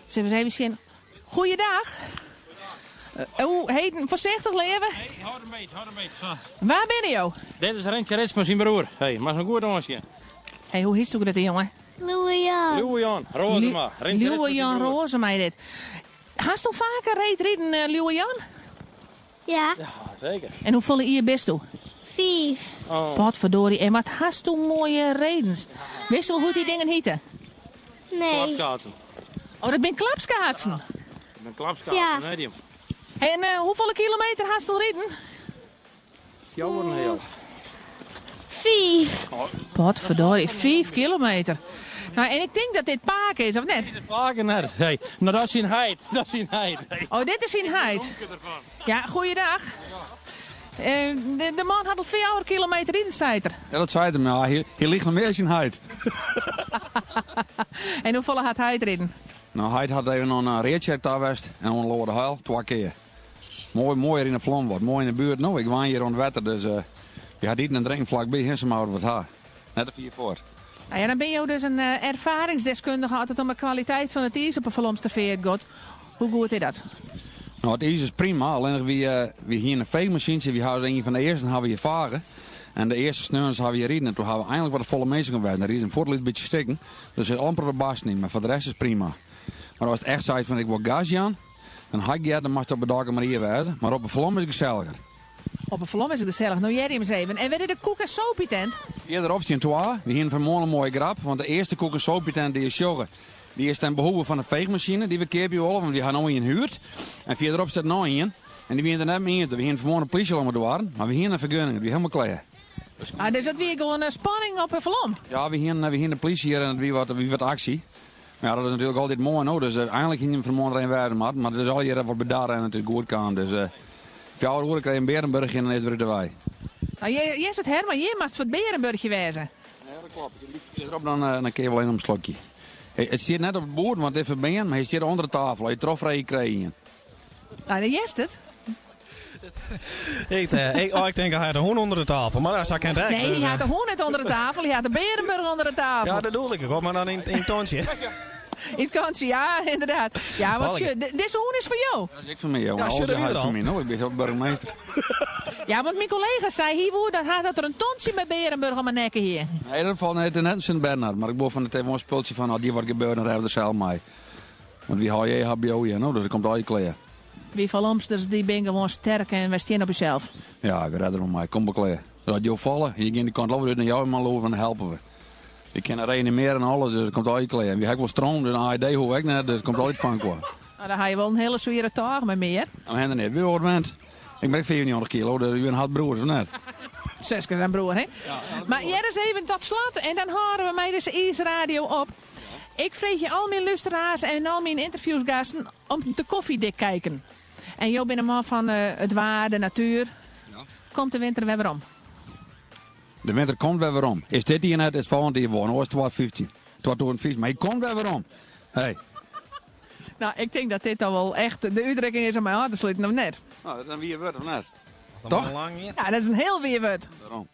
Zullen we eens even zien? Goeiedag. Hoe heet het? Voorzichtig leven? Hey, houd een beetje. Zo. Waar ben je? Dit is Rentje Ritsma, zijn broer. Hey, maar zo'n goed onsje. Hey, hoe is het, jongen? Louis-Jan. Rozema. Rentje Ritsma, Jan Rozema dit. Hast je vaker rijden, Louis-Jan? Ja. Ja, zeker. En hoeveel hier best je? 5. Oh. Potverdorie. En wat hast je mooie redens. Wist je wel hoe die dingen hieten? Nee. Klapskaatsen. Oh, dat ben klapskaatsen. Ik ben klapskaatsen, Ja. medium. Hey, en hoeveel kilometer hast je al rijden? Jou wordt een heel. 5. Potverdorie, 5 kilometer. Nou, en ik denk dat dit Paken is, of net? Dit is vaker net. Hey, nou dat is zijn heid. Dat is zijn heid. Hey. Oh, dit is in Heid. Ja, goeiedag. De man had al 4 kilometer in, zei er. Ja, dat zei hij, maar hier ligt nog meer in Heid. En hoeveel had hij erin? Nou, Heid had even een reetcheck daar geweest en een Lorde Huil, 2 keer. Mooi er in de vlam wordt, mooi in de buurt. Nou, ik woon hier rond wetter, dus je had niet een drink vlakbij, en ze mouden wat haar. Net een 4 voor. Nou ja, dan ben je dus een ervaringsdeskundige altijd om de kwaliteit van het ijs op een verlomste veert gaat. Hoe goed is dat? Nou, het ijs is prima, alleen wie hier een veegmachine, wie houden een van de eerste, hebben we hier varen. En de eerste sneeuwens hebben we hier rijden en toen hebben we eindelijk wat volle mensen geweest. Er is een voordeel een beetje stikken, dus het amper de bast niet, maar voor de rest is het prima. Maar als het echt zei van ik wil gas aan, dan had je dan mag het op de dag maar hier wezen. Maar op een vlam is het gezelliger. Op een vlom is het gezellig. Nou, jij eens even. En werd dit de koek- en soapie-tent? Eerder optie in 2. We hebben vanmorgen een mooie grap, want de eerste koek- en soapie-tent die is joggen. Die is ten behoeve van een veegmachine die we keer wel, want die gaan nou in huurt. En verderop staat nog in. En die winnen er net mee in. We hebben vanmorgen een politie om te doen, maar we hebben een vergunning, die helemaal klaar. Ah, dus dat weer gewoon spanning op een vlom. Ja, we hebben de politie hier en wie wat actie. Maar ja, dat is natuurlijk altijd mooi, nou. Dus eigenlijk ging hem vanmorgen een waarde, maar het is al hier wat bedaren en het is goed kan. Dus 4 uur krijg je een Berenburg en dan is het weer erbij. Nou, jij zit Herman, jij mag voor het Berenburgje wezen. Ja, dat klopt. Je erop dan keer wel een slokje. Het zit net op het bord, want het is verbenen, maar hij zit onder de tafel. Je trof je krijgen. Nou, dan jest het. Ik denk dat hij de hoen onder de tafel, maar dat zou ik geen denken. Nee, die had de hoen net onder de tafel, die had de Berenburg onder de tafel. Ja, dat doe ik. Kom maar dan in het toontje. In het kantje, ja, inderdaad. Ja, wat deze hoen is voor jou. Dat is ik van mij, jongen. Ja, Alles shit, is dat van dan. mij. Nou, ik ben zo burgemeester. Ja, want mijn collega zei hier dat er een tontje met Berenburg om mijn nekken hier. Nee, dat valt net in Sint-Bernard. Maar ik boven van het even een spultje van, die wat gebeurt, dan hebben we er zelf mee. Want wie hou je HBO hier, nou, dus dat komt al je klaar. Wie van Omsters, die ben gewoon sterk en wij staan op jezelf. Ja, we redden van mij. Kom maar klaar. Zodat je vallen, en je gaat die kant lopen, naar jou en maar lopen en dan helpen we. Ik kan reanimeren en alles, dus dat komt al je klaar. En wie heeft wel stroom, dus een AED hoef ik net, dus dat komt altijd van qua. Nou, dan ga je wel een hele zware taak met meer. En we hebben er niet, wie hoort bent. Ik ben 94 kilo, dus je bent een hard broer, of net? 6 keer zijn broer, hè? Ja, maar jij eens even tot slot en dan horen we mij dus Is Radio op. Ik vreet je al mijn luisteraars en al mijn interviewsgasten om de koffiedik kijken. En jij bent een man van het waar, de natuur. Ja. Komt de winter weer om. De winter komt weer om. Is dit hier net, is volgende jaar gewoon, hoor, is 2015. 2015, maar hij komt weer om. Hey. Nou, ik denk dat dit dan wel echt de uitdrukking is om mijn hart te sluiten, of net? Nou, dat is een wie wordt of net? Toch? Lang, ja. Ja, dat is een heel weerwoord. Daarom.